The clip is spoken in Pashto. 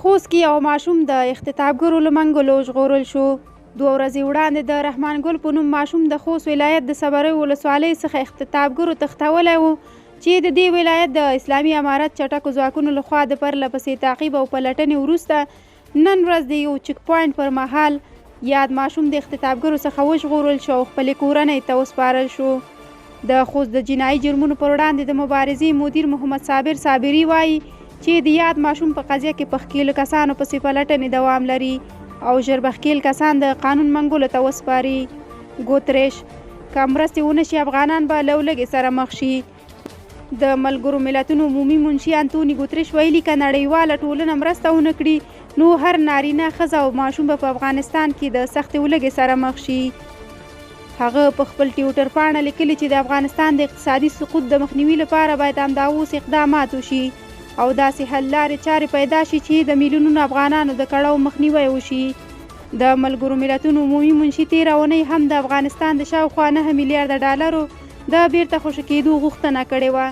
خوست کې یو ماشوم د اختطافګرو له منګلو ژغورل شو. 2 ورځې وړاندې د رحمان ګل په نوم ماشوم د خوست ولایت د صبرۍ ولسوالۍ څخه اختطافګرو تښتولی و چې د دې ولایت د اسلامي امارت چټکو ځواکونو لخوا د پرله پسې تعقیب او پلټنې وروسته نن ورځ د یو چک پواینټ پر مهال یاد ماشوم د اختطافګرو څخه وژغورل شو او خپلې کورنۍ ته وسپارل شو. د خوست د جنایي جرمونو پر وړاندې د مبارزې مدیر محمد صابر صابري وایي چې د یاد ماشوم په قضیه کې په ښکېلو کسانو پسې پلټنې دوام لري او ژر به ښکېل کسان د قانون منګولو ته وسپاري. ګوتریش: که مرستې ونه شي افغانان به له لوږې سره مخ شي. د ملګرو ملتونو عمومي منشي انتوني ګوتریش ویلي که نړیواله ټولنه مرسته ونه کړي نو هر نارینه ښځه او ماشوم به په افغانستان کې د سختې لوږې سره مخ شي. هغه په خپل ټویټر پاڼه لیکلي چې د افغانستان د اقتصادي سقوط د مخنیوي لپاره باید همدا اوس اقدامات وشي او داسې حل لارې چارې پیدا شي چې د میلیونونو افغانانو د کړاو مخنیوی وشي. د ملګرو ملتونو عمومي منشي تېره اونۍ هم د افغانستان د شاوخوا $9 میلیارده د بیرته خوشي کېدو غوښتنه کړې وه.